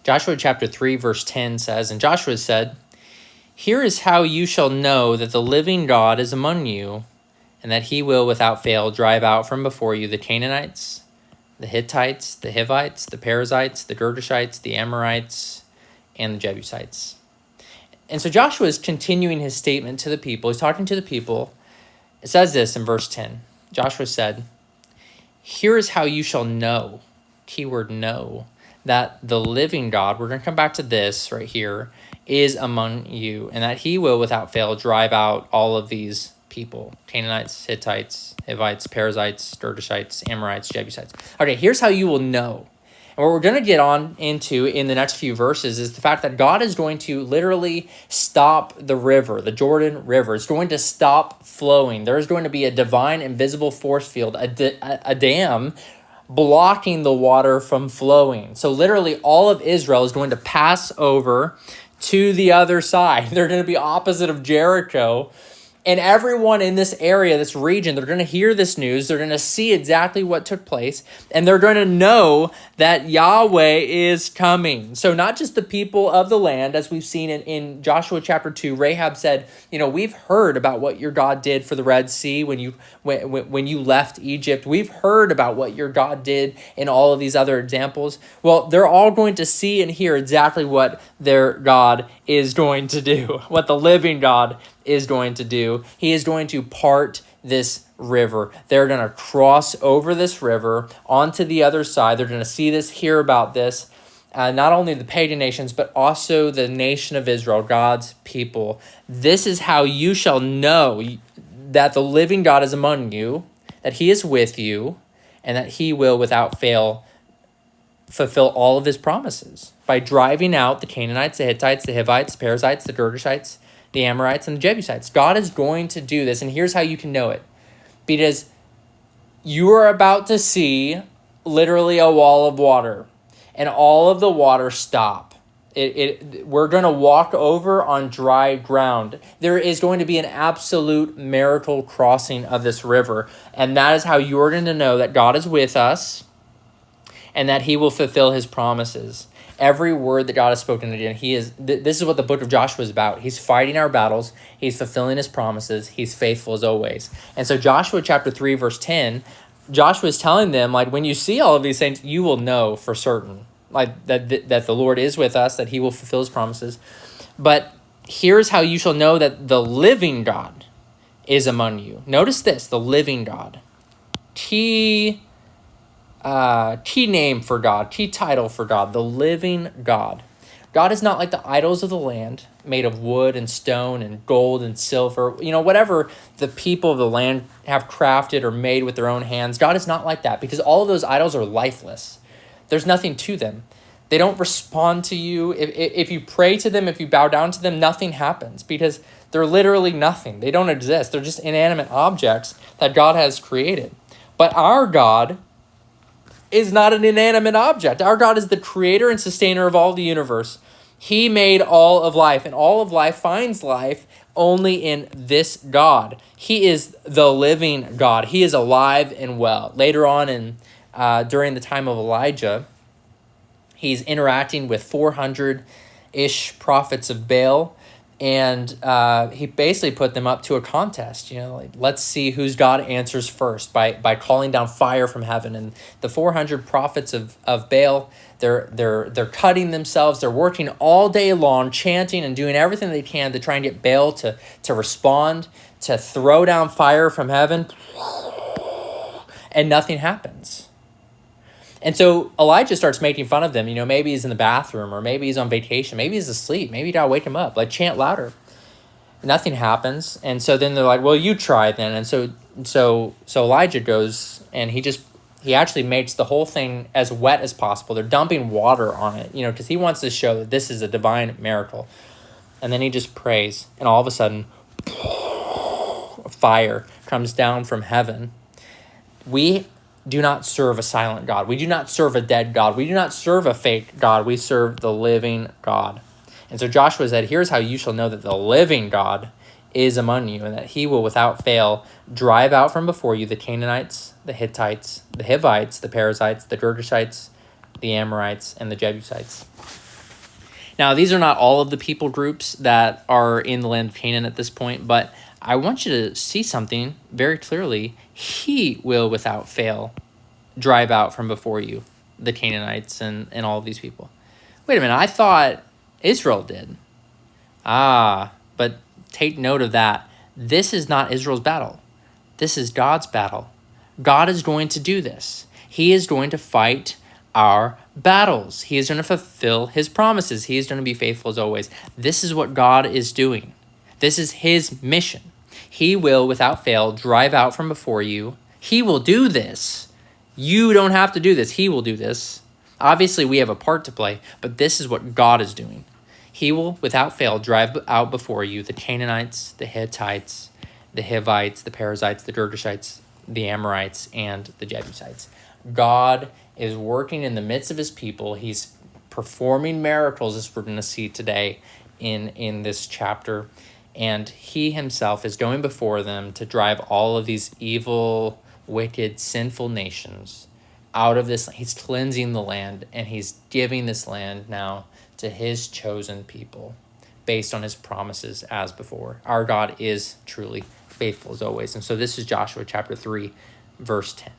Joshua chapter 3, verse 10 says, "And Joshua said, Here is how you shall know that the living God is among you, and that he will without fail drive out from before you the Canaanites, the Hittites, the Hivites, the Perizzites, the Girgashites, the Amorites, and the Jebusites." And so Joshua is continuing his statement to the people. He's talking to the people. It says this in verse 10. Joshua said, "Here is how you shall know," keyword know, "that the living God," we're going to come back to this right here, "is among you, and that he will without fail drive out all of these people: Canaanites, Hittites, Hivites, Perizzites, Girgashites, Amorites, Jebusites." Okay, here's how you will know. And what we're going to get on into in the next few verses is the fact that God is going to literally stop the river, the Jordan River. It's going to stop flowing. There's going to be a divine invisible force field, a dam blocking the water from flowing. So literally all of Israel is going to pass over to the other side. They're going to be opposite of Jericho. And everyone in this area, this region, they're going to hear this news. They're going to see exactly what took place. And they're going to know that Yahweh is coming. So not just the people of the land, as we've seen in Joshua chapter 2, Rahab said, we've heard about what your God did for the Red Sea when you left Egypt. We've heard about what your God did in all of these other examples. Well, they're all going to see and hear exactly what their God is going to do, what the living God is going to do. He is going to part this river. They're going to cross over this river onto the other side. They're going to see this, hear about this. Not only the pagan nations, but also the nation of Israel, God's people. This is how you shall know that the living God is among you, that he is with you, and that he will without fail fulfill all of his promises by driving out the Canaanites, the Hittites, the Hivites, the Perizzites, the Girgashites, the Amorites, and the Jebusites. God is going to do this, and here's how you can know it. Because you are about to see literally a wall of water, and all of the water stop. We're going to walk over on dry ground. There is going to be an absolute miracle crossing of this river, and that is how you're going to know that God is with us and that he will fulfill his promises. Every word that God has spoken to you, this is what the book of Joshua is about. He's fighting our battles. He's fulfilling his promises. He's faithful as always. And so Joshua chapter 3, verse 10, Joshua is telling them, when you see all of these things, you will know for certain, that the Lord is with us, that he will fulfill his promises. But here's how you shall know that the living God is among you. Notice this, the living God. Key name for God, key title for God, the living God. God is not like the idols of the land made of wood and stone and gold and silver, whatever the people of the land have crafted or made with their own hands. God is not like that, because all of those idols are lifeless. There's nothing to them. They don't respond to you. If you pray to them, if you bow down to them, nothing happens, because they're literally nothing. They don't exist. They're just inanimate objects that God has created. But our God is not an inanimate object. Our God is the creator and sustainer of all the universe. He made all of life, and all of life finds life only in this God. He is the living God. He is alive and well. Later on during the time of Elijah, he's interacting with 400-ish prophets of Baal, and he basically put them up to a contest. Let's see whose God answers first by calling down fire from heaven. And the 400 prophets of Baal, they're cutting themselves. They're working all day long, chanting and doing everything they can to try and get Baal to respond, to throw down fire from heaven, and nothing happens. And so Elijah starts making fun of them. Maybe he's in the bathroom, or maybe he's on vacation. Maybe he's asleep. Maybe you gotta wake him up. Chant louder. Nothing happens. And so then they're like, well, you try then. And so Elijah goes, and he actually makes the whole thing as wet as possible. They're dumping water on it, because he wants to show that this is a divine miracle. And then he just prays, and all of a sudden, fire comes down from heaven. We do not serve a silent God. We do not serve a dead God. We do not serve a fake God. We serve the living God. And so Joshua said, here's how you shall know that the living God is among you, and that he will without fail drive out from before you the Canaanites, the Hittites, the Hivites, the Perizzites, the Girgashites, the Amorites, and the Jebusites. Now, these are not all of the people groups that are in the land of Canaan at this point, but I want you to see something very clearly. He will, without fail, drive out from before you the Canaanites and all of these people. Wait a minute, I thought Israel did. But take note of that. This is not Israel's battle. This is God's battle. God is going to do this. He is going to fight our battles. He is going to fulfill his promises. He is going to be faithful as always. This is what God is doing. This is his mission. He will, without fail, drive out from before you. He will do this. You don't have to do this. He will do this. Obviously, we have a part to play, but this is what God is doing. He will, without fail, drive out before you the Canaanites, the Hittites, the Hivites, the Perizzites, the Girgashites, the Amorites, and the Jebusites. God is working in the midst of his people. He's performing miracles, as we're going to see today in this chapter. And he himself is going before them to drive all of these evil, wicked, sinful nations out of this. He's cleansing the land, and he's giving this land now to his chosen people based on his promises as before. Our God is truly faithful as always. And so this is Joshua chapter 3, verse 10.